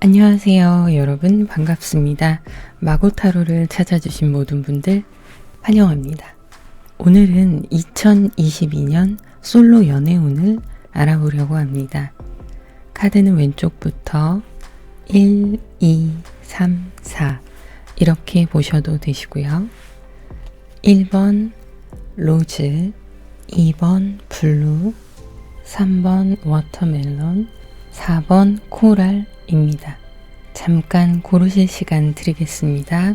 안녕하세요. 여러분 반갑습니다. 마고타로를 찾아주신 모든 분들 환영합니다. 오늘은 2022년 솔로 연애운을 알아보려고 합니다. 카드는 왼쪽부터 1, 2, 3, 4 이렇게 보셔도 되시고요. 1번 로즈, 2번 블루, 3번 워터멜론, 4번 코랄입니다. 잠깐 고르실 시간 드리겠습니다.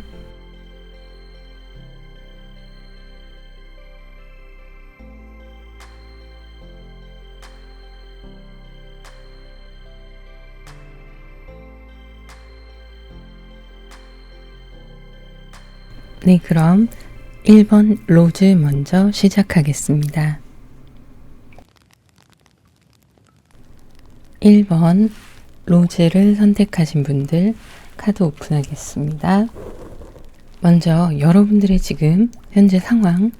네, 그럼 1번 로즈 먼저 시작하겠습니다. 1번 로즈를 선택하신 분들 카드 오픈하겠습니다. 먼저 여러분들의 지금 현재 상황,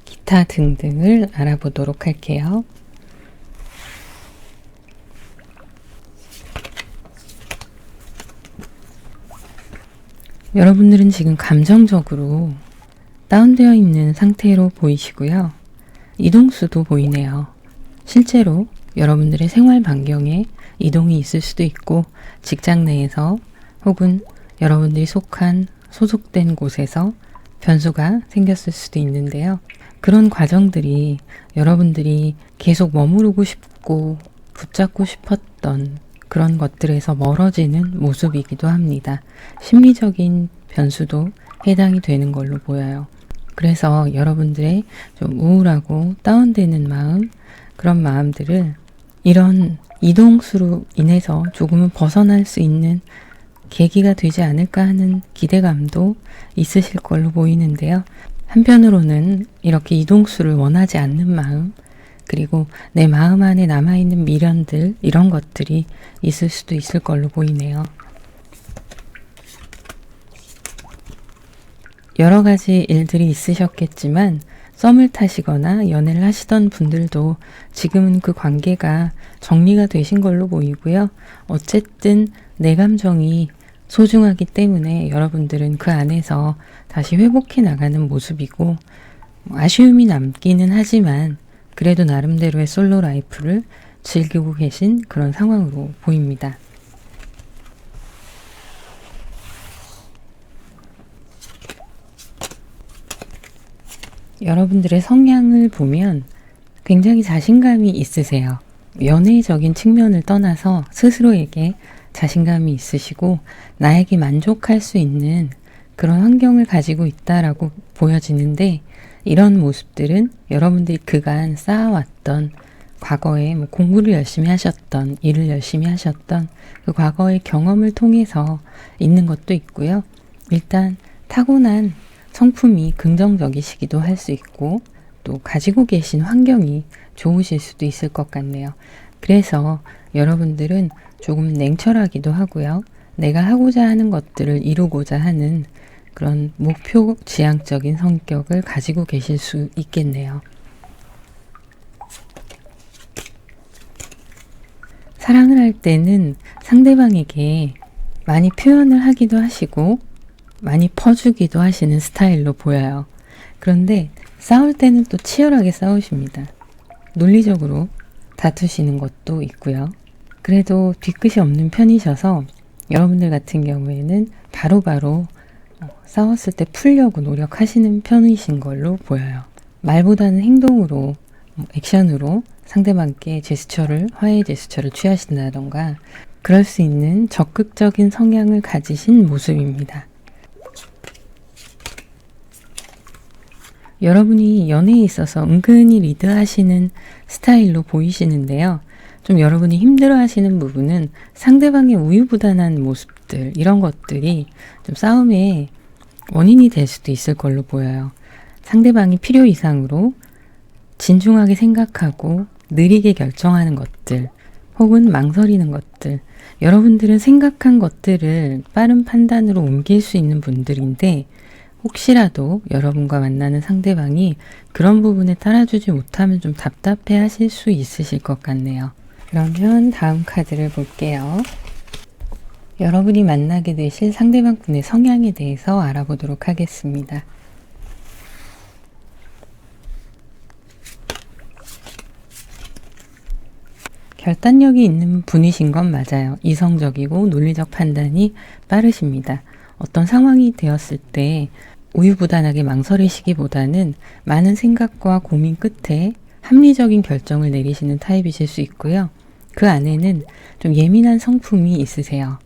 기타 등등을 알아보도록 할게요. 여러분들은 지금 감정적으로 다운되어 있는 상태로 보이시고요. 이동수도 보이네요. 실제로 여러분들의 생활 반경에 이동이 있을 수도 있고 직장 내에서 혹은 여러분들이 소속된 곳에서 변수가 생겼을 수도 있는데요. 그런 과정들이 여러분들이 계속 머무르고 싶고 붙잡고 싶었던 그런 것들에서 멀어지는 모습이기도 합니다. 심리적인 변수도 해당이 되는 걸로 보여요. 그래서 여러분들의 좀 우울하고 다운되는 마음, 그런 마음들을 이런 이동수로 인해서 조금은 벗어날 수 있는 계기가 되지 않을까 하는 기대감도 있으실 걸로 보이는데요. 한편으로는 이렇게 이동수를 원하지 않는 마음, 그리고 내 마음 안에 남아있는 미련들, 이런 것들이 있을 수도 있을 걸로 보이네요. 여러 가지 일들이 있으셨겠지만 썸을 타시거나 연애를 하시던 분들도 지금은 그 관계가 정리가 되신 걸로 보이고요. 어쨌든 내 감정이 소중하기 때문에 여러분들은 그 안에서 다시 회복해 나가는 모습이고, 아쉬움이 남기는 하지만 그래도 나름대로의 솔로 라이프를 즐기고 계신 그런 상황으로 보입니다. 여러분들의 성향을 보면 굉장히 자신감이 있으세요. 연애적인 측면을 떠나서 스스로에게 자신감이 있으시고 나에게 만족할 수 있는 그런 환경을 가지고 있다라고 보여지는데, 이런 모습들은 여러분들이 그간 쌓아왔던 과거에 공부를 열심히 하셨던, 일을 열심히 하셨던 그 과거의 경험을 통해서 있는 것도 있고요. 일단 타고난 성품이 긍정적이시기도 할 수 있고 또 가지고 계신 환경이 좋으실 수도 있을 것 같네요. 그래서 여러분들은 조금 냉철하기도 하고요. 내가 하고자 하는 것들을 이루고자 하는 그런 목표 지향적인 성격을 가지고 계실 수 있겠네요. 사랑을 할 때는 상대방에게 많이 표현을 하기도 하시고 많이 퍼주기도 하시는 스타일로 보여요. 그런데 싸울 때는 또 치열하게 싸우십니다. 논리적으로 다투시는 것도 있고요. 그래도 뒤끝이 없는 편이셔서 여러분들 같은 경우에는 바로바로 싸웠을 때 풀려고 노력하시는 편이신 걸로 보여요. 말보다는 행동으로, 액션으로 상대방께 화해의 제스처를 취하신다던가 그럴 수 있는 적극적인 성향을 가지신 모습입니다. 여러분이 연애에 있어서 은근히 리드하시는 스타일로 보이시는데요. 좀 여러분이 힘들어하시는 부분은 상대방의 우유부단한 모습들, 이런 것들이 좀 싸움의 원인이 될 수도 있을 걸로 보여요. 상대방이 필요 이상으로 진중하게 생각하고 느리게 결정하는 것들, 혹은 망설이는 것들, 여러분들은 생각한 것들을 빠른 판단으로 옮길 수 있는 분들인데, 혹시라도 여러분과 만나는 상대방이 그런 부분에 따라주지 못하면 좀 답답해 하실 수 있으실 것 같네요. 그러면 다음 카드를 볼게요. 여러분이 만나게 되실 상대방 분의 성향에 대해서 알아보도록 하겠습니다. 결단력이 있는 분이신 건 맞아요. 이성적이고 논리적 판단이 빠르십니다. 어떤 상황이 되었을 때 우유부단하게 망설이시기보다는 많은 생각과 고민 끝에 합리적인 결정을 내리시는 타입이실 수 있고요. 그 안에는 좀 예민한 성품이 있으세요.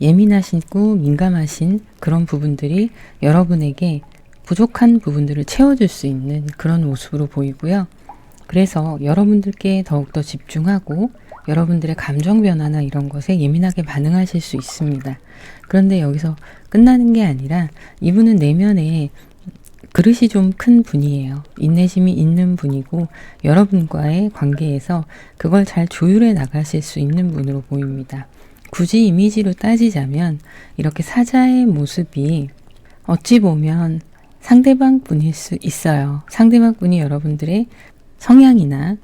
예민하시고 민감하신 그런 부분들이 여러분에게 부족한 부분들을 채워줄 수 있는 그런 모습으로 보이고요. 그래서 여러분들께 더욱더 집중하고 여러분들의 감정 변화나 이런 것에 예민하게 반응하실 수 있습니다. 그런데 여기서 끝나는 게 아니라 이분은 내면에 그릇이 좀 큰 분이에요. 인내심이 있는 분이고 여러분과의 관계에서 그걸 잘 조율해 나가실 수 있는 분으로 보입니다. 굳이 이미지로 따지자면 이렇게 사자의 모습이 어찌 보면 상대방 분일 수 있어요. 상대방 분이 여러분들의 성향이나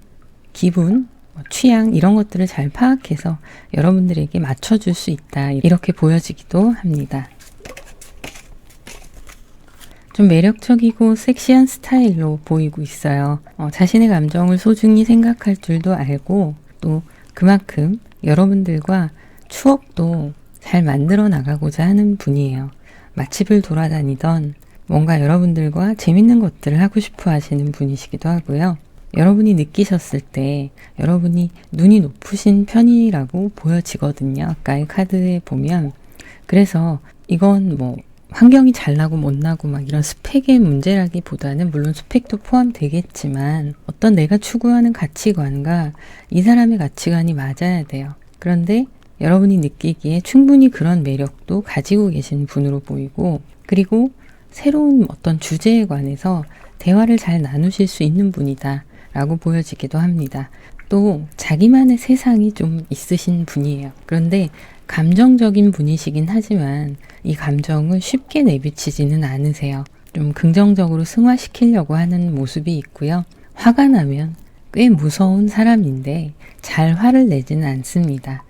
기분, 취향 이런 것들을 잘 파악해서 여러분들에게 맞춰줄 수 있다. 이렇게 보여지기도 합니다. 좀 매력적이고 섹시한 스타일로 보이고 있어요. 자신의 감정을 소중히 생각할 줄도 알고 또 그만큼 여러분들과 추억도 잘 만들어 나가고자 하는 분이에요. 맛집을 돌아다니던 뭔가 여러분들과 재밌는 것들을 하고 싶어 하시는 분이시기도 하고요. 여러분이 느끼셨을 때 여러분이 눈이 높으신 편이라고 보여지거든요. 아까의 카드에 보면. 그래서 이건 뭐 환경이 잘나고 못나고 막 이런 스펙의 문제라기보다는 물론 스펙도 포함되겠지만 어떤 내가 추구하는 가치관과 이 사람의 가치관이 맞아야 돼요. 그런데 여러분이 느끼기에 충분히 그런 매력도 가지고 계신 분으로 보이고 그리고 새로운 어떤 주제에 관해서 대화를 잘 나누실 수 있는 분이다 라고 보여지기도 합니다. 또 자기만의 세상이 좀 있으신 분이에요. 그런데 감정적인 분이시긴 하지만 이 감정을 쉽게 내비치지는 않으세요. 좀 긍정적으로 승화시키려고 하는 모습이 있고요. 화가 나면 꽤 무서운 사람인데 잘 화를 내지는 않습니다.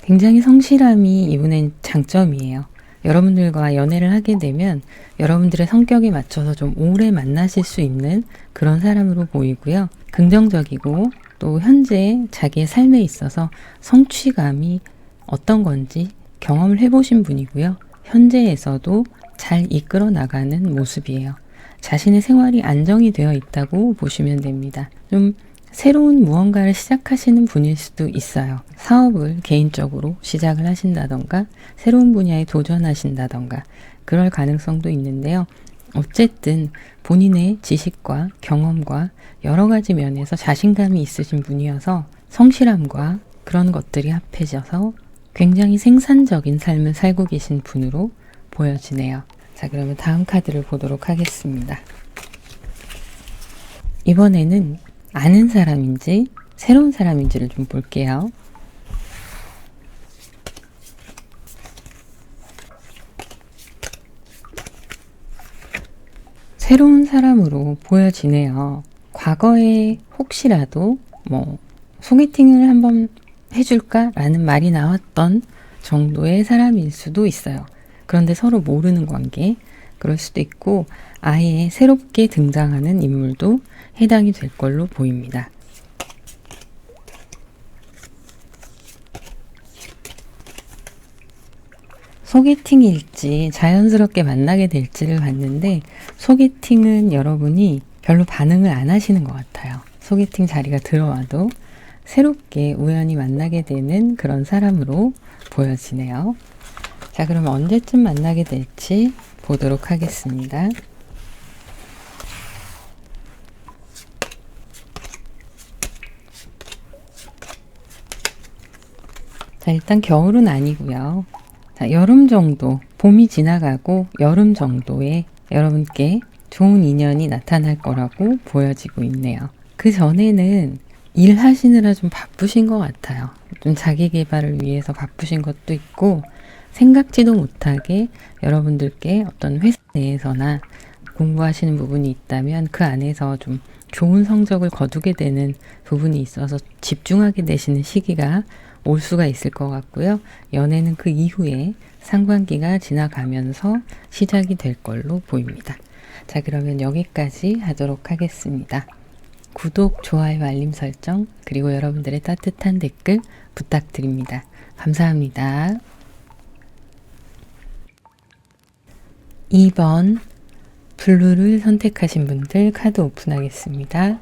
굉장히 성실함이 이분의 장점이에요. 여러분들과 연애를 하게 되면 여러분들의 성격에 맞춰서 좀 오래 만나실 수 있는 그런 사람으로 보이고요. 긍정적이고 또 현재 자기의 삶에 있어서 성취감이 어떤 건지 경험을 해보신 분이고요. 현재에서도 잘 이끌어 나가는 모습이에요. 자신의 생활이 안정이 되어 있다고 보시면 됩니다. 좀 새로운 무언가를 시작하시는 분일 수도 있어요. 사업을 개인적으로 시작을 하신다던가 새로운 분야에 도전하신다던가 그럴 가능성도 있는데요. 어쨌든 본인의 지식과 경험과 여러 가지 면에서 자신감이 있으신 분이어서 성실함과 그런 것들이 합해져서 굉장히 생산적인 삶을 살고 계신 분으로 보여지네요. 자, 그러면 다음 카드를 보도록 하겠습니다. 이번에는 아는 사람인지 새로운 사람인지를 좀 볼게요. 새로운 사람으로 보여지네요. 과거에 혹시라도 소개팅을 한번 해줄까? 라는 말이 나왔던 정도의 사람일 수도 있어요. 그런데 서로 모르는 관계, 그럴 수도 있고 아예 새롭게 등장하는 인물도 해당이 될 걸로 보입니다. 소개팅일지 자연스럽게 만나게 될지를 봤는데 소개팅은 여러분이 별로 반응을 안 하시는 것 같아요. 소개팅 자리가 들어와도 새롭게 우연히 만나게 되는 그런 사람으로 보여지네요. 자, 그럼 언제쯤 만나게 될지 보도록 하겠습니다. 자, 일단 겨울은 아니고요. 자, 여름 정도, 봄이 지나가고 여름 정도에 여러분께 좋은 인연이 나타날 거라고 보여지고 있네요. 그 전에는 일하시느라 좀 바쁘신 것 같아요. 좀 자기 개발을 위해서 바쁘신 것도 있고 생각지도 못하게 여러분들께 어떤 회사 내에서나 공부하시는 부분이 있다면 그 안에서 좀 좋은 성적을 거두게 되는 부분이 있어서 집중하게 되시는 시기가 올 수가 있을 것 같고요. 연애는 그 이후에 상반기가 지나가면서 시작이 될 걸로 보입니다. 자, 그러면 여기까지 하도록 하겠습니다. 구독, 좋아요, 알림 설정, 그리고 여러분들의 따뜻한 댓글 부탁드립니다. 감사합니다. 2번 블루를 선택하신 분들 카드 오픈하겠습니다.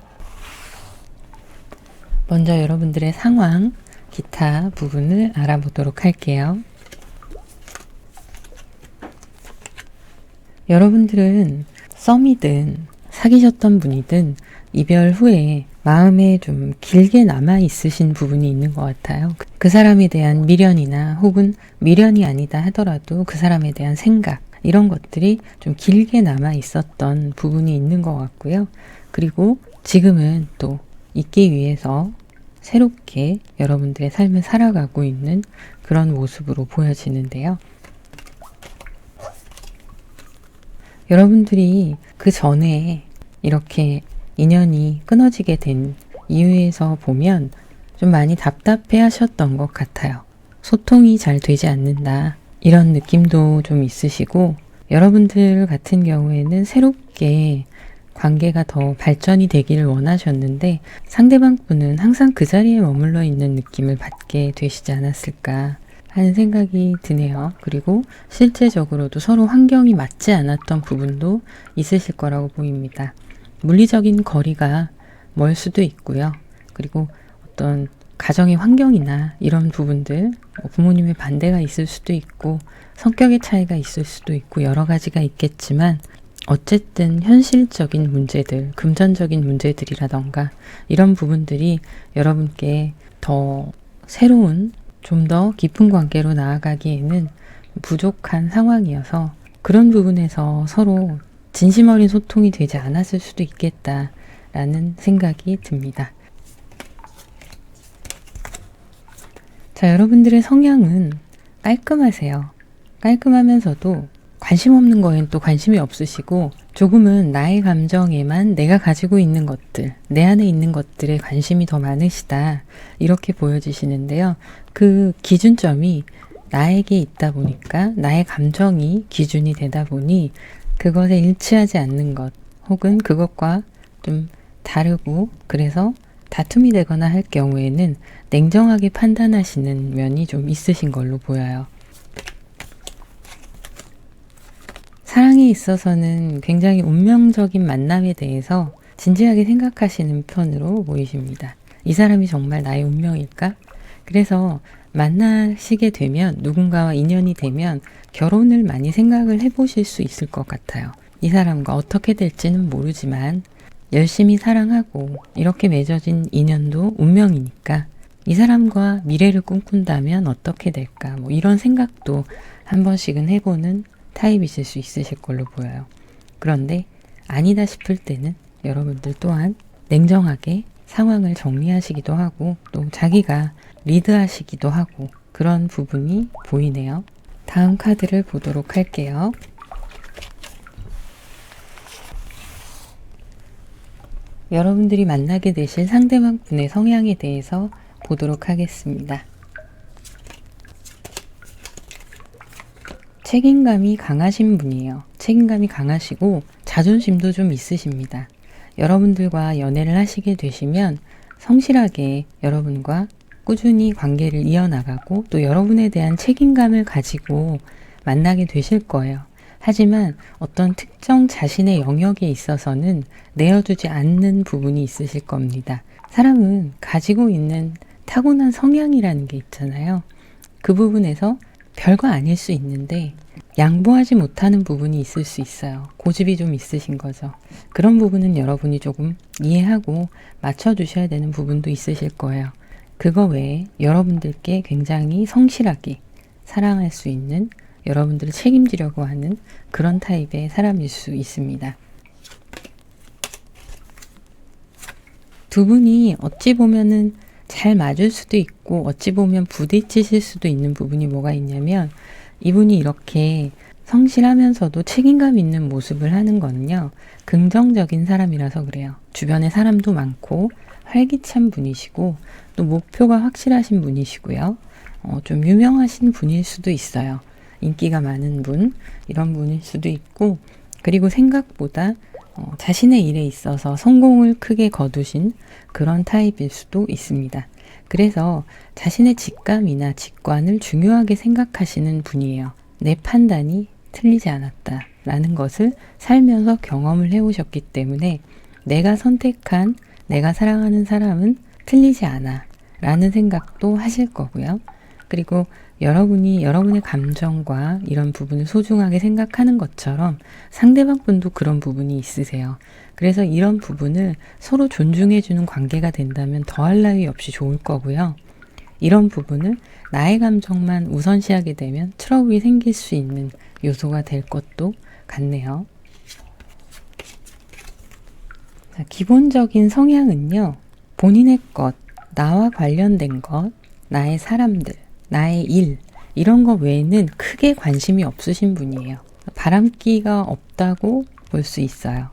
먼저 여러분들의 상황, 기타 부분을 알아보도록 할게요. 여러분들은 썸이든 사귀셨던 분이든 이별 후에 마음에 좀 길게 남아 있으신 부분이 있는 것 같아요. 그 사람에 대한 미련이나 혹은 미련이 아니다 하더라도 그 사람에 대한 생각, 이런 것들이 좀 길게 남아 있었던 부분이 있는 것 같고요. 그리고 지금은 또 있기 위해서 새롭게 여러분들의 삶을 살아가고 있는 그런 모습으로 보여지는데요. 여러분들이 그 전에 이렇게 인연이 끊어지게 된 이유에서 보면 좀 많이 답답해 하셨던 것 같아요. 소통이 잘 되지 않는다, 이런 느낌도 좀 있으시고, 여러분들 같은 경우에는 새롭게 관계가 더 발전이 되기를 원하셨는데 상대방 분은 항상 그 자리에 머물러 있는 느낌을 받게 되시지 않았을까 하는 생각이 드네요. 그리고 실제적으로도 서로 환경이 맞지 않았던 부분도 있으실 거라고 보입니다. 물리적인 거리가 멀 수도 있고요. 그리고 어떤 가정의 환경이나 이런 부분들, 부모님의 반대가 있을 수도 있고 성격의 차이가 있을 수도 있고 여러 가지가 있겠지만, 어쨌든 현실적인 문제들, 금전적인 문제들이라던가 이런 부분들이 여러분께 더 새로운, 좀 더 깊은 관계로 나아가기에는 부족한 상황이어서 그런 부분에서 서로 진심 어린 소통이 되지 않았을 수도 있겠다라는 생각이 듭니다. 자, 여러분들의 성향은 깔끔하세요. 깔끔하면서도 관심 없는 거엔 또 관심이 없으시고, 조금은 나의 감정에만 내가 가지고 있는 것들, 내 안에 있는 것들에 관심이 더 많으시다, 이렇게 보여지시는데요. 그 기준점이 나에게 있다 보니까, 나의 감정이 기준이 되다 보니 그것에 일치하지 않는 것, 혹은 그것과 좀 다르고 그래서 다툼이 되거나 할 경우에는 냉정하게 판단하시는 면이 좀 있으신 걸로 보여요. 사랑에 있어서는 굉장히 운명적인 만남에 대해서 진지하게 생각하시는 편으로 보이십니다. 이 사람이 정말 나의 운명일까? 그래서 만나시게 되면, 누군가와 인연이 되면 결혼을 많이 생각을 해보실 수 있을 것 같아요. 이 사람과 어떻게 될지는 모르지만 열심히 사랑하고 이렇게 맺어진 인연도 운명이니까 이 사람과 미래를 꿈꾼다면 어떻게 될까, 뭐 이런 생각도 한 번씩은 해보는 타입이실 수 있으실 걸로 보여요. 그런데 아니다 싶을 때는 여러분들 또한 냉정하게 상황을 정리하시기도 하고 또 자기가 리드하시기도 하고 그런 부분이 보이네요. 다음 카드를 보도록 할게요. 여러분들이 만나게 되실 상대방 분의 성향에 대해서 보도록 하겠습니다. 책임감이 강하신 분이에요. 책임감이 강하시고 자존심도 좀 있으십니다. 여러분들과 연애를 하시게 되시면 성실하게 여러분과 꾸준히 관계를 이어나가고 또 여러분에 대한 책임감을 가지고 만나게 되실 거예요. 하지만 어떤 특정 자신의 영역에 있어서는 내어두지 않는 부분이 있으실 겁니다. 사람은 가지고 있는 타고난 성향이라는 게 있잖아요. 그 부분에서 별거 아닐 수 있는데 양보하지 못하는 부분이 있을 수 있어요. 고집이 좀 있으신 거죠. 그런 부분은 여러분이 조금 이해하고 맞춰주셔야 되는 부분도 있으실 거예요. 그거 외에 여러분들께 굉장히 성실하게 사랑할 수 있는, 여러분들을 책임지려고 하는 그런 타입의 사람일 수 있습니다. 두 분이 어찌 보면은 잘 맞을 수도 있고 어찌 보면 부딪히실 수도 있는 부분이 뭐가 있냐면, 이분이 이렇게 성실하면서도 책임감 있는 모습을 하는 거는요, 긍정적인 사람이라서 그래요. 주변에 사람도 많고 활기찬 분이시고 또 목표가 확실하신 분이시고요. 좀 유명하신 분일 수도 있어요. 인기가 많은 분, 이런 분일 수도 있고, 그리고 생각보다 자신의 일에 있어서 성공을 크게 거두신 그런 타입일 수도 있습니다. 그래서 자신의 직감이나 직관을 중요하게 생각하시는 분이에요. 내 판단이 틀리지 않았다라는 것을 살면서 경험을 해오셨기 때문에 내가 선택한, 내가 사랑하는 사람은 틀리지 않아 라는 생각도 하실 거고요. 그리고 여러분이 여러분의 감정과 이런 부분을 소중하게 생각하는 것처럼 상대방 분도 그런 부분이 있으세요. 그래서 이런 부분을 서로 존중해주는 관계가 된다면 더할 나위 없이 좋을 거고요. 이런 부분을 나의 감정만 우선시하게 되면 트러블이 생길 수 있는 요소가 될 것도 같네요. 자, 기본적인 성향은요. 본인의 것, 나와 관련된 것, 나의 사람들, 나의 일, 이런 거 외에는 크게 관심이 없으신 분이에요. 바람기가 없다고 볼 수 있어요.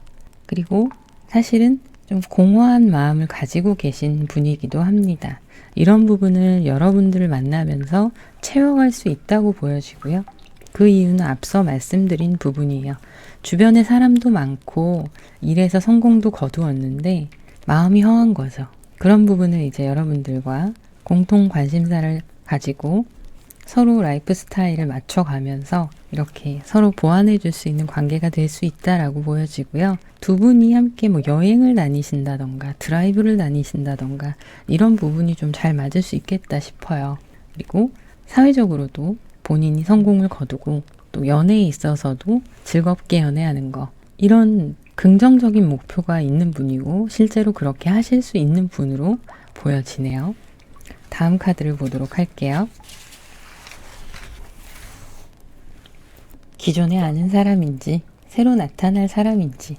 그리고 사실은 좀 공허한 마음을 가지고 계신 분이기도 합니다. 이런 부분을 여러분들을 만나면서 채워갈 수 있다고 보여지고요. 그 이유는 앞서 말씀드린 부분이에요. 주변에 사람도 많고 일에서 성공도 거두었는데 마음이 허한 거죠. 그런 부분을 이제 여러분들과 공통 관심사를 가지고 서로 라이프 스타일을 맞춰가면서 이렇게 서로 보완해 줄 수 있는 관계가 될 수 있다라고 보여지고요. 두 분이 함께 뭐 여행을 다니신다던가 드라이브를 다니신다던가 이런 부분이 좀 잘 맞을 수 있겠다 싶어요. 그리고 사회적으로도 본인이 성공을 거두고 또 연애에 있어서도 즐겁게 연애하는 거, 이런 긍정적인 목표가 있는 분이고 실제로 그렇게 하실 수 있는 분으로 보여지네요. 다음 카드를 보도록 할게요. 기존에 아는 사람인지 새로 나타날 사람인지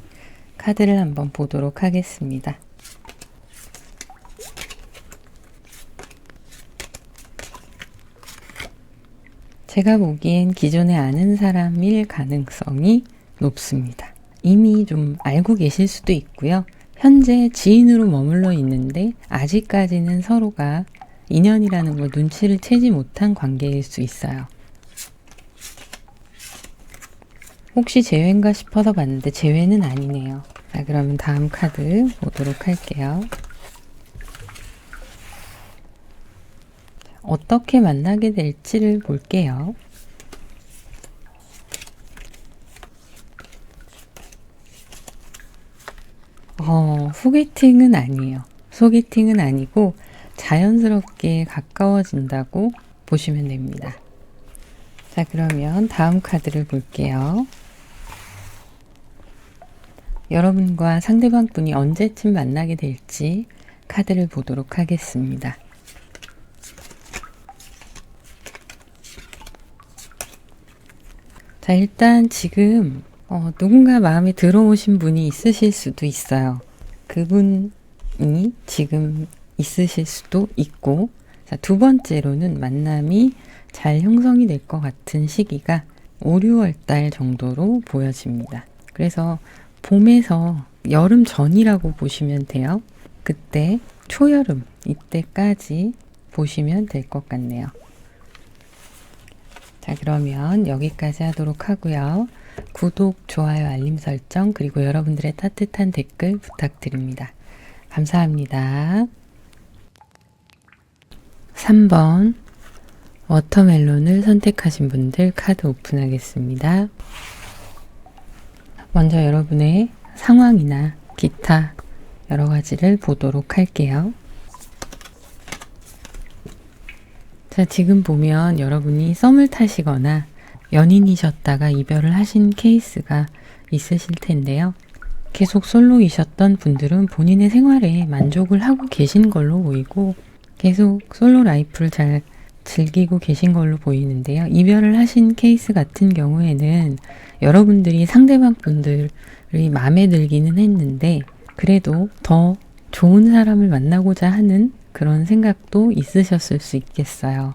카드를 한번 보도록 하겠습니다. 제가 보기엔 기존에 아는 사람일 가능성이 높습니다. 이미 좀 알고 계실 수도 있고요. 현재 지인으로 머물러 있는데 아직까지는 서로가 인연이라는 걸 눈치를 채지 못한 관계일 수 있어요. 혹시 재회인가 싶어서 봤는데 재회는 아니네요. 자, 그러면 다음 카드 보도록 할게요. 어떻게 만나게 될지를 볼게요. 소개팅은 아니에요. 소개팅은 아니고 자연스럽게 가까워진다고 보시면 됩니다. 자, 그러면 다음 카드를 볼게요. 여러분과 상대방 분이 언제쯤 만나게 될지 카드를 보도록 하겠습니다. 자, 일단 지금 누군가 마음에 들어오신 분이 있으실 수도 있어요. 그분이 지금 있으실 수도 있고, 자, 두 번째로는 만남이 잘 형성이 될 것 같은 시기가 5, 6월 달 정도로 보여집니다. 그래서 봄에서 여름 전이라고 보시면 돼요. 그때 초여름, 이때까지 보시면 될 것 같네요. 자, 그러면 여기까지 하도록 하고요. 구독, 좋아요, 알림 설정, 그리고 여러분들의 따뜻한 댓글 부탁드립니다. 감사합니다. 3번 워터멜론을 선택하신 분들 카드 오픈하겠습니다. 먼저 여러분의 상황이나 기타 여러 가지를 보도록 할게요. 자, 지금 보면 여러분이 썸을 타시거나 연인이셨다가 이별을 하신 케이스가 있으실 텐데요. 계속 솔로이셨던 분들은 본인의 생활에 만족을 하고 계신 걸로 보이고 계속 솔로 라이프를 잘 즐기고 계신 걸로 보이는데요. 이별을 하신 케이스 같은 경우에는 여러분들이 상대방 분들이 마음에 들기는 했는데 그래도 더 좋은 사람을 만나고자 하는 그런 생각도 있으셨을 수 있겠어요.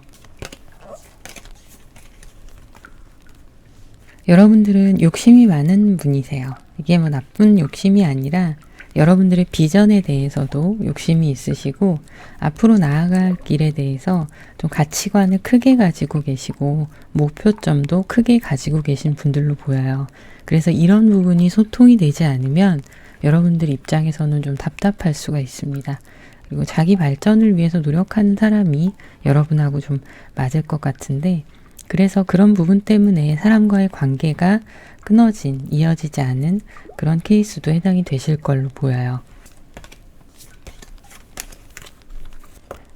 여러분들은 욕심이 많은 분이세요. 이게 뭐 나쁜 욕심이 아니라 여러분들의 비전에 대해서도 욕심이 있으시고 앞으로 나아갈 길에 대해서 좀 가치관을 크게 가지고 계시고 목표점도 크게 가지고 계신 분들로 보여요. 그래서 이런 부분이 소통이 되지 않으면 여러분들 입장에서는 좀 답답할 수가 있습니다. 그리고 자기 발전을 위해서 노력하는 사람이 여러분하고 좀 맞을 것 같은데, 그래서 그런 부분 때문에 사람과의 관계가 끊어진, 이어지지 않은 그런 케이스도 해당이 되실 걸로 보여요.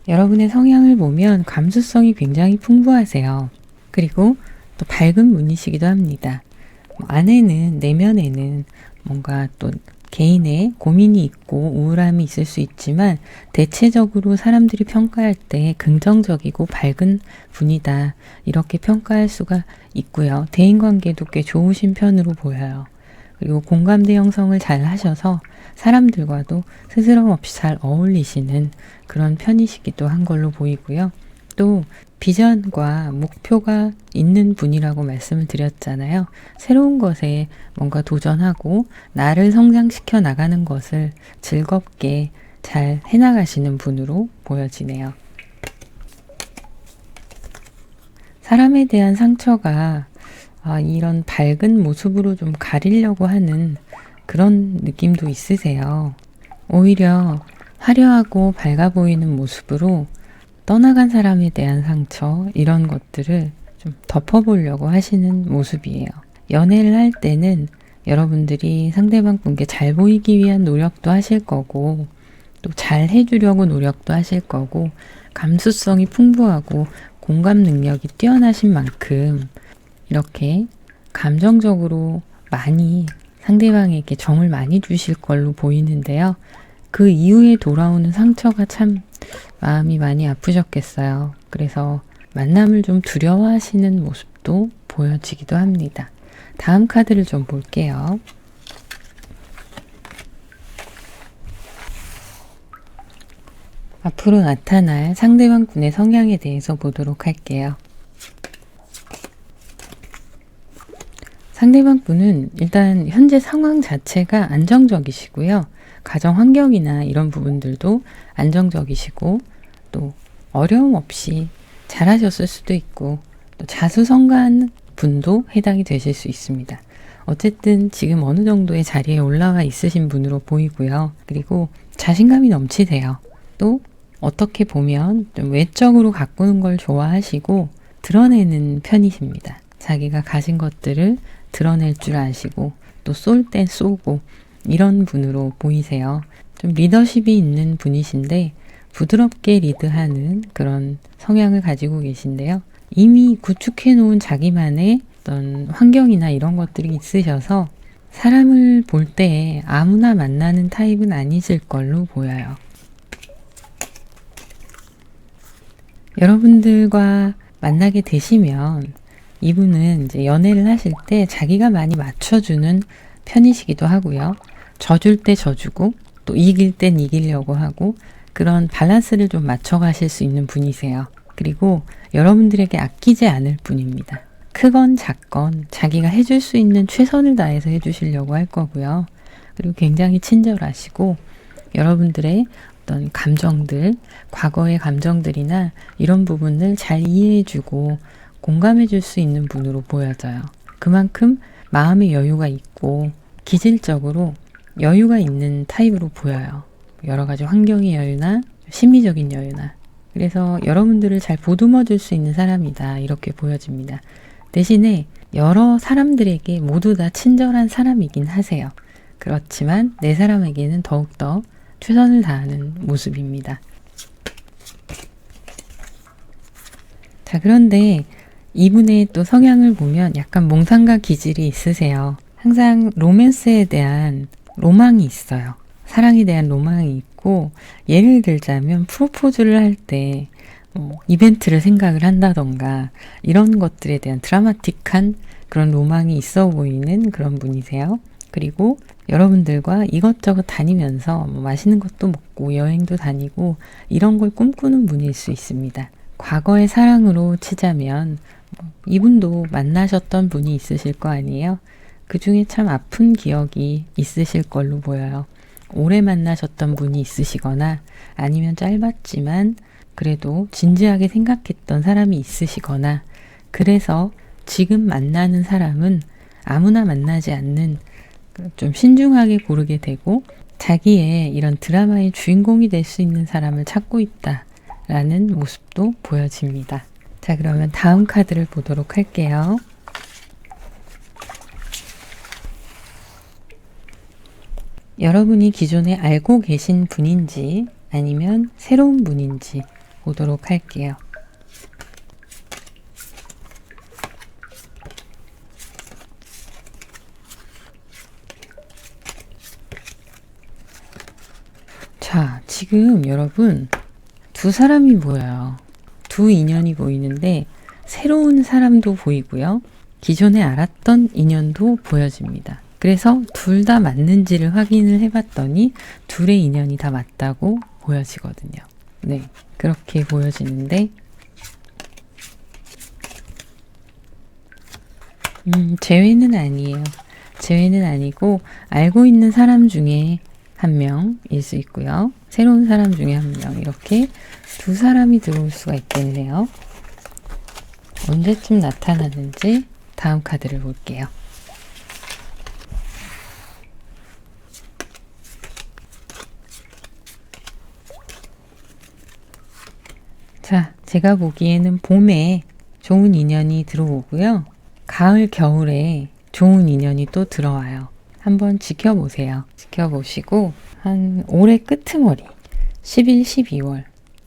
여러분의 성향을 보면 감수성이 굉장히 풍부하세요. 그리고 또 밝은 분이시기도 합니다. 안에는, 내면에는 뭔가 또 개인의 고민이 있고 우울함이 있을 수 있지만 대체적으로 사람들이 평가할 때 긍정적이고 밝은 분이다, 이렇게 평가할 수가 있고요. 대인관계도 꽤 좋으신 편으로 보여요. 그리고 공감대 형성을 잘 하셔서 사람들과도 스스럼 없이 잘 어울리시는 그런 편이시기도 한 걸로 보이고요. 또 비전과 목표가 있는 분이라고 말씀을 드렸잖아요. 새로운 것에 뭔가 도전하고 나를 성장시켜 나가는 것을 즐겁게 잘 해나가시는 분으로 보여지네요. 사람에 대한 상처가 이런 밝은 모습으로 좀 가리려고 하는 그런 느낌도 있으세요. 오히려 화려하고 밝아 보이는 모습으로 떠나간 사람에 대한 상처, 이런 것들을 좀 덮어보려고 하시는 모습이에요. 연애를 할 때는 여러분들이 상대방 분께 잘 보이기 위한 노력도 하실 거고, 또 잘 해주려고 노력도 하실 거고, 감수성이 풍부하고 공감 능력이 뛰어나신 만큼 이렇게 감정적으로 많이 상대방에게 정을 많이 주실 걸로 보이는데요. 그 이후에 돌아오는 상처가 참 마음이 많이 아프셨겠어요. 그래서 만남을 좀 두려워하시는 모습도 보여지기도 합니다. 다음 카드를 좀 볼게요. 앞으로 나타날 상대방 분의 성향에 대해서 보도록 할게요. 상대방 분은 일단 현재 상황 자체가 안정적이시고요. 가정 환경이나 이런 부분들도 안정적이시고, 또 어려움 없이 잘하셨을 수도 있고, 또 자수성가한 분도 해당이 되실 수 있습니다. 어쨌든 지금 어느 정도의 자리에 올라와 있으신 분으로 보이고요. 그리고 자신감이 넘치세요. 또 어떻게 보면 좀 외적으로 가꾸는 걸 좋아하시고 드러내는 편이십니다. 자기가 가진 것들을 드러낼 줄 아시고 또 쏠 땐 쏘고 이런 분으로 보이세요. 좀 리더십이 있는 분이신데 부드럽게 리드하는 그런 성향을 가지고 계신데요. 이미 구축해 놓은 자기만의 어떤 환경이나 이런 것들이 있으셔서 사람을 볼 때 아무나 만나는 타입은 아니실 걸로 보여요. 여러분들과 만나게 되시면 이분은 이제 연애를 하실 때 자기가 많이 맞춰주는 편이시기도 하고요. 져줄 때 져주고 또 이길 땐 이기려고 하고 그런 밸런스를 좀 맞춰가실 수 있는 분이세요. 그리고 여러분들에게 아끼지 않을 분입니다. 크건 작건 자기가 해줄 수 있는 최선을 다해서 해주시려고 할 거고요. 그리고 굉장히 친절하시고 여러분들의 어떤 감정들, 과거의 감정들이나 이런 부분을 잘 이해해주고 공감해줄 수 있는 분으로 보여져요. 그만큼 마음의 여유가 있고 기질적으로 여유가 있는 타입으로 보여요. 여러 가지 환경의 여유나 심리적인 여유나. 그래서 여러분들을 잘 보듬어 줄 수 있는 사람이다, 이렇게 보여집니다. 대신에 여러 사람들에게 모두 다 친절한 사람이긴 하세요. 그렇지만 내 사람에게는 더욱더 최선을 다하는 모습입니다. 자, 그런데 이분의 또 성향을 보면 약간 몽상가 기질이 있으세요. 항상 로맨스에 대한 로망이 있어요. 사랑에 대한 로망이 있고, 예를 들자면 프로포즈를 할 때 이벤트를 생각을 한다던가 이런 것들에 대한 드라마틱한 그런 로망이 있어 보이는 그런 분이세요. 그리고 여러분들과 이것저것 다니면서 맛있는 것도 먹고 여행도 다니고 이런 걸 꿈꾸는 분일 수 있습니다. 과거의 사랑으로 치자면 이분도 만나셨던 분이 있으실 거 아니에요? 그 중에 참 아픈 기억이 있으실 걸로 보여요. 오래 만나셨던 분이 있으시거나 아니면 짧았지만 그래도 진지하게 생각했던 사람이 있으시거나 그래서 지금 만나는 사람은 아무나 만나지 않는 좀 신중하게 고르게 되고 자기의 이런 드라마의 주인공이 될 수 있는 사람을 찾고 있다라는 모습도 보여집니다. 자, 그러면 다음 카드를 보도록 할게요. 여러분이 기존에 알고 계신 분인지 아니면 새로운 분인지 보도록 할게요. 자, 지금 여러분 두 사람이 보여요. 두 인연이 보이는데 새로운 사람도 보이고요. 기존에 알았던 인연도 보여집니다. 그래서 둘 다 맞는지를 확인을 해봤더니 둘의 인연이 다 맞다고 보여지거든요. 네, 그렇게 보여지는데 재회는 아니에요. 재회는 아니고 알고 있는 사람 중에 한 명일 수 있고요. 새로운 사람 중에 한 명, 이렇게 두 사람이 들어올 수가 있겠네요. 언제쯤 나타나는지 다음 카드를 볼게요. 자, 제가 보기에는 봄에 좋은 인연이 들어오고요. 가을, 겨울에 좋은 인연이 또 들어와요. 한번 지켜보세요. 지켜보시고 한 올해 끄트머리 11, 12월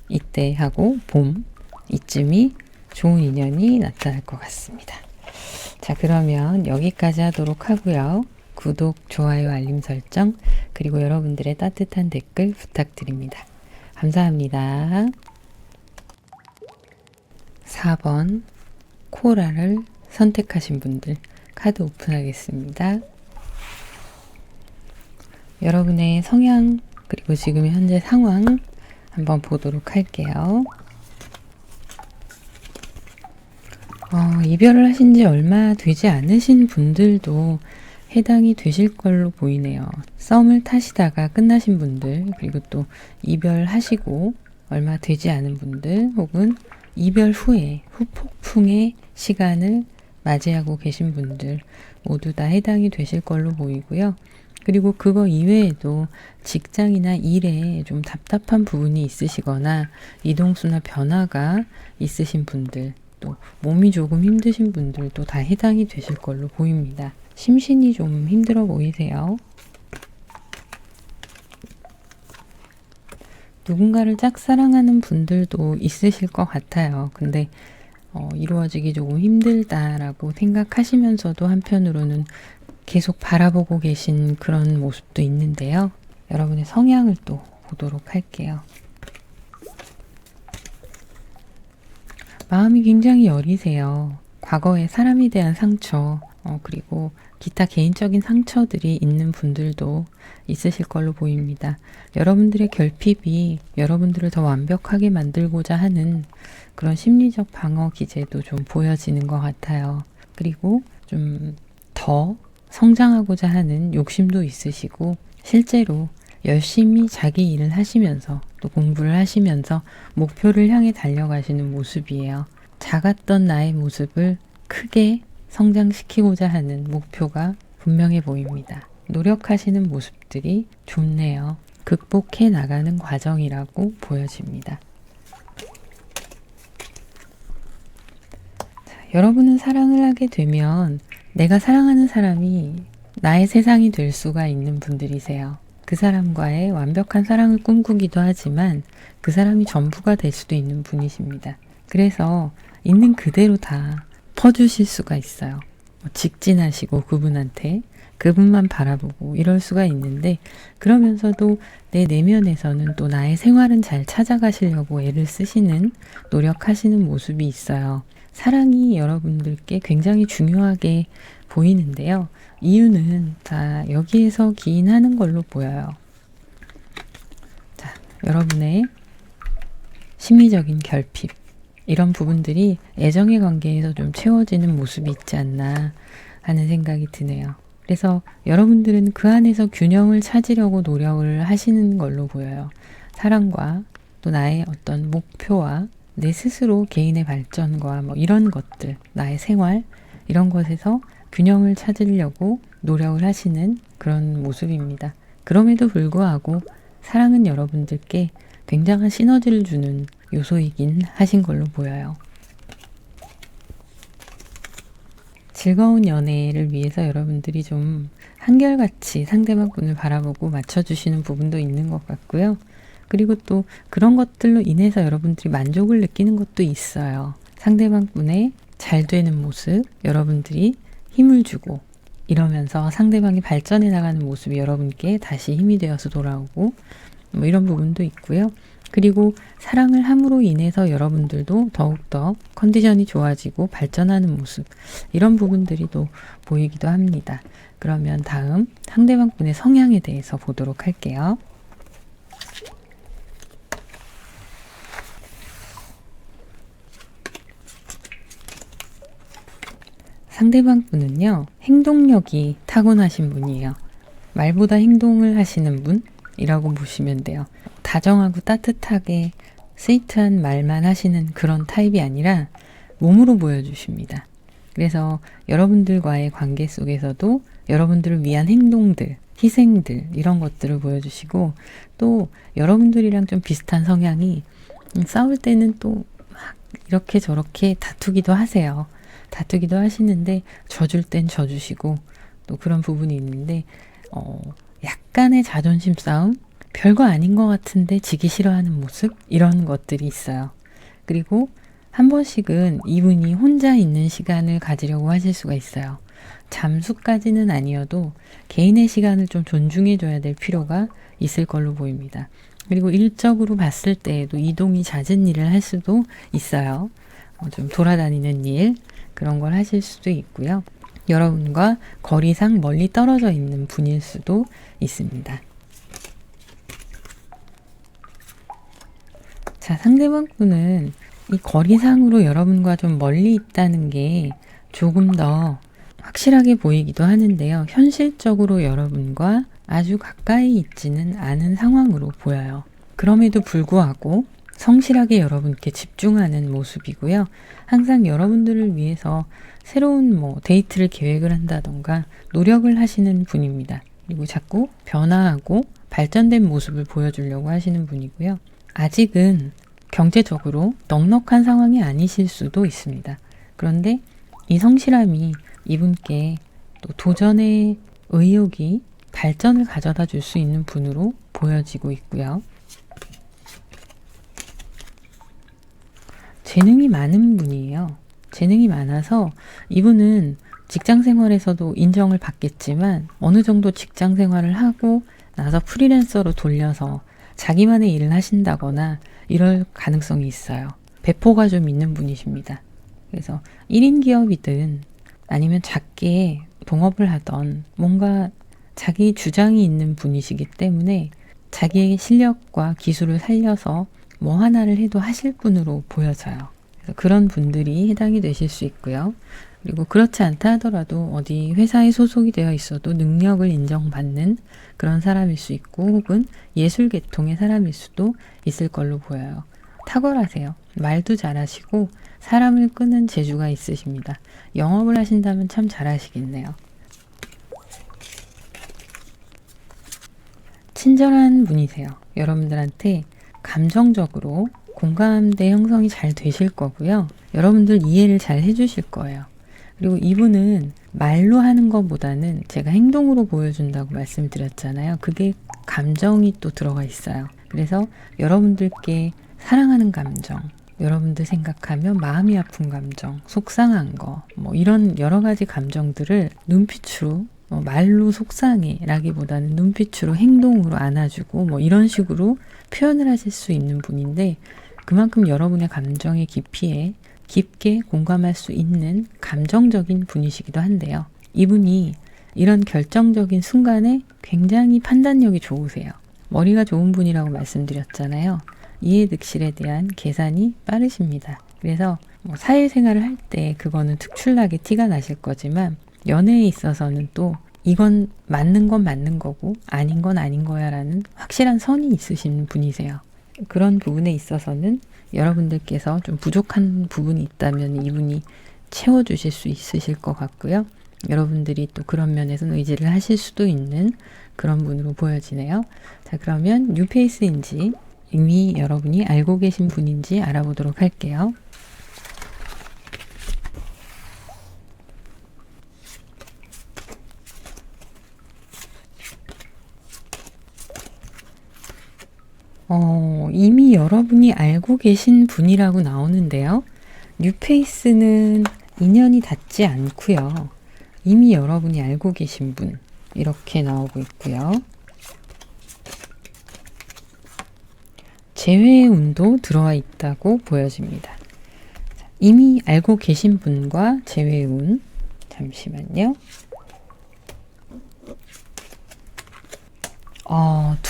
이때 하고 봄 이쯤이 좋은 인연이 나타날 것 같습니다. 자, 그러면 여기까지 하도록 하고요. 구독, 좋아요, 알림 설정 그리고 여러분들의 따뜻한 댓글 부탁드립니다. 감사합니다. 4번 코랄을 선택하신 분들 카드 오픈하겠습니다. 여러분의 성향 그리고 지금의 현재 상황 한번 보도록 할게요. 이별을 하신 지 얼마 되지 않으신 분들도 해당이 되실 걸로 보이네요. 썸을 타시다가 끝나신 분들 그리고 또 이별하시고 얼마 되지 않은 분들 혹은 이별 후에 후폭풍의 시간을 맞이하고 계신 분들 모두 다 해당이 되실 걸로 보이고요. 그리고 그거 이외에도 직장이나 일에 좀 답답한 부분이 있으시거나 이동수나 변화가 있으신 분들 또 몸이 조금 힘드신 분들도 다 해당이 되실 걸로 보입니다. 심신이 좀 힘들어 보이세요. 누군가를 짝사랑하는 분들도 있으실 것 같아요. 근데 이루어지기 조금 힘들다라고 생각하시면서도 한편으로는 계속 바라보고 계신 그런 모습도 있는데요. 여러분의 성향을 또 보도록 할게요. 마음이 굉장히 여리세요. 과거의 사람에 대한 상처, 그리고 기타 개인적인 상처들이 있는 분들도 있으실 걸로 보입니다. 여러분들의 결핍이 여러분들을 더 완벽하게 만들고자 하는 그런 심리적 방어 기제도 좀 보여지는 것 같아요. 그리고 좀 더 성장하고자 하는 욕심도 있으시고 실제로 열심히 자기 일을 하시면서 또 공부를 하시면서 목표를 향해 달려가시는 모습이에요. 작았던 나의 모습을 크게 성장시키고자 하는 목표가 분명해 보입니다. 노력하시는 모습들이 좋네요. 극복해 나가는 과정이라고 보여집니다. 자, 여러분은 사랑을 하게 되면 내가 사랑하는 사람이 나의 세상이 될 수가 있는 분들이세요. 그 사람과의 완벽한 사랑을 꿈꾸기도 하지만 그 사람이 전부가 될 수도 있는 분이십니다. 그래서 있는 그대로 다 퍼주실 수가 있어요. 직진하시고 그분한테 그분만 바라보고 이럴 수가 있는데 그러면서도 내 내면에서는 또 나의 생활은 잘 찾아가시려고 애를 쓰시는 노력하시는 모습이 있어요. 사랑이 여러분들께 굉장히 중요하게 보이는데요. 이유는 다 여기에서 기인하는 걸로 보여요. 자, 여러분의 심리적인 결핍 이런 부분들이 애정의 관계에서 좀 채워지는 모습이 있지 않나 하는 생각이 드네요. 그래서 여러분들은 그 안에서 균형을 찾으려고 노력을 하시는 걸로 보여요. 사랑과 또 나의 어떤 목표와 내 스스로 개인의 발전과 뭐 이런 것들, 나의 생활, 이런 것에서 균형을 찾으려고 노력을 하시는 그런 모습입니다. 그럼에도 불구하고 사랑은 여러분들께 굉장한 시너지를 주는 요소이긴 하신 걸로 보여요. 즐거운 연애를 위해서 여러분들이 좀 한결같이 상대방 분을 바라보고 맞춰주시는 부분도 있는 것 같고요. 그리고 또 그런 것들로 인해서 여러분들이 만족을 느끼는 것도 있어요. 상대방 분의 잘 되는 모습, 여러분들이 힘을 주고 이러면서 상대방이 발전해 나가는 모습이 여러분께 다시 힘이 되어서 돌아오고 뭐 이런 부분도 있고요. 그리고 사랑을 함으로 인해서 여러분들도 더욱더 컨디션이 좋아지고 발전하는 모습, 이런 부분들이 또 보이기도 합니다. 그러면 다음 상대방 분의 성향에 대해서 보도록 할게요. 상대방 분은요, 행동력이 타고나신 분이에요. 말보다 행동을 하시는 분이라고 보시면 돼요. 다정하고 따뜻하게 스위트한 말만 하시는 그런 타입이 아니라 몸으로 보여주십니다. 그래서 여러분들과의 관계 속에서도 여러분들을 위한 행동들, 희생들, 이런 것들을 보여주시고, 또 여러분들이랑 좀 비슷한 성향이 싸울 때는 또 막 이렇게 저렇게 다투기도 하세요. 다투기도 하시는데 져줄 땐 져주시고 또 그런 부분이 있는데 약간의 자존심 싸움, 별거 아닌 것 같은데 지기 싫어하는 모습, 이런 것들이 있어요. 그리고 한 번씩은 이분이 혼자 있는 시간을 가지려고 하실 수가 있어요. 잠수까지는 아니어도 개인의 시간을 좀 존중해줘야 될 필요가 있을 걸로 보입니다. 그리고 일적으로 봤을 때에도 이동이 잦은 일을 할 수도 있어요. 좀 돌아다니는 일, 그런 걸 하실 수도 있고요. 여러분과 거리상 멀리 떨어져 있는 분일 수도 있습니다. 자, 상대방 분은 이 거리상으로 여러분과 좀 멀리 있다는 게 조금 더 확실하게 보이기도 하는데요. 현실적으로 여러분과 아주 가까이 있지는 않은 상황으로 보여요. 그럼에도 불구하고 성실하게 여러분께 집중하는 모습이고요. 항상 여러분들을 위해서 새로운 데이트를 계획을 한다던가 노력을 하시는 분입니다. 그리고 자꾸 변화하고 발전된 모습을 보여주려고 하시는 분이고요. 아직은 경제적으로 넉넉한 상황이 아니실 수도 있습니다. 그런데 이 성실함이 이분께 또 도전의 의욕이 발전을 가져다 줄 수 있는 분으로 보여지고 있고요. 재능이 많은 분이에요. 재능이 많아서 이분은 직장 생활에서도 인정을 받겠지만 어느 정도 직장 생활을 하고 나서 프리랜서로 돌려서 자기만의 일을 하신다거나 이럴 가능성이 있어요. 배포가 좀 있는 분이십니다. 그래서 1인 기업이든 아니면 작게 동업을 하던 뭔가 자기 주장이 있는 분이시기 때문에 자기의 실력과 기술을 살려서 뭐 하나를 해도 하실 분으로 보여져요. 그래서 그런 분들이 해당이 되실 수 있고요. 그리고 그렇지 않다 하더라도 어디 회사에 소속이 되어 있어도 능력을 인정받는 그런 사람일 수 있고, 혹은 예술 계통의 사람일 수도 있을 걸로 보여요. 탁월하세요. 말도 잘하시고 사람을 끄는 재주가 있으십니다. 영업을 하신다면 참 잘하시겠네요. 친절한 분이세요. 여러분들한테 감정적으로 공감대 형성이 잘 되실 거고요. 여러분들 이해를 잘 해주실 거예요. 그리고 이분은 말로 하는 것보다는 제가 행동으로 보여준다고 말씀드렸잖아요. 그게 감정이 또 들어가 있어요. 그래서 여러분들께 사랑하는 감정, 여러분들 생각하면 마음이 아픈 감정, 속상한 거, 이런 여러 가지 감정들을 눈빛으로, 말로 속상해라기보다는 눈빛으로 행동으로 안아주고 이런 식으로 표현을 하실 수 있는 분인데, 그만큼 여러분의 감정의 깊이에 깊게 공감할 수 있는 감정적인 분이시기도 한데요. 이분이 이런 결정적인 순간에 굉장히 판단력이 좋으세요. 머리가 좋은 분이라고 말씀드렸잖아요. 이해득실에 대한 계산이 빠르십니다. 그래서 사회생활을 할 때 그거는 특출나게 티가 나실 거지만 연애에 있어서는 또 이건 맞는 건 맞는 거고 아닌 건 아닌 거야 라는 확실한 선이 있으신 분이세요. 그런 부분에 있어서는 여러분들께서 좀 부족한 부분이 있다면 이분이 채워주실 수 있으실 것 같고요. 여러분들이 또 그런 면에서는 의지를 하실 수도 있는 그런 분으로 보여지네요. 자, 그러면 뉴페이스인지 이미 여러분이 알고 계신 분인지 알아보도록 할게요. 이미 여러분이 알고 계신 분이라고 나오는데요. 뉴페이스는 인연이 닿지 않고요. 이미 여러분이 알고 계신 분 이렇게 나오고 있고요. 재회의 운도 들어와 있다고 보여집니다. 이미 알고 계신 분과 재회의 운, 잠시만요.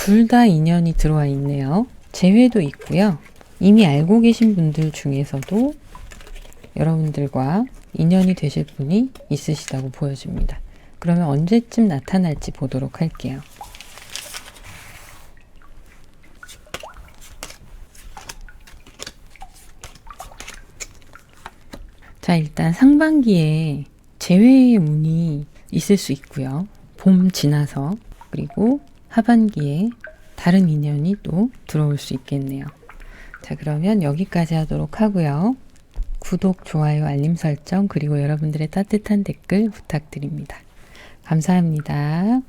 둘 다 인연이 들어와 있네요. 재회도 있고요. 이미 알고 계신 분들 중에서도 여러분들과 인연이 되실 분이 있으시다고 보여집니다. 그러면 언제쯤 나타날지 보도록 할게요. 자, 일단 상반기에 재회의 운이 있을 수 있고요. 봄 지나서. 그리고 하반기에 다른 인연이 또 들어올 수 있겠네요. 자, 그러면 여기까지 하도록 하고요. 구독, 좋아요, 알림 설정, 그리고 여러분들의 따뜻한 댓글 부탁드립니다. 감사합니다.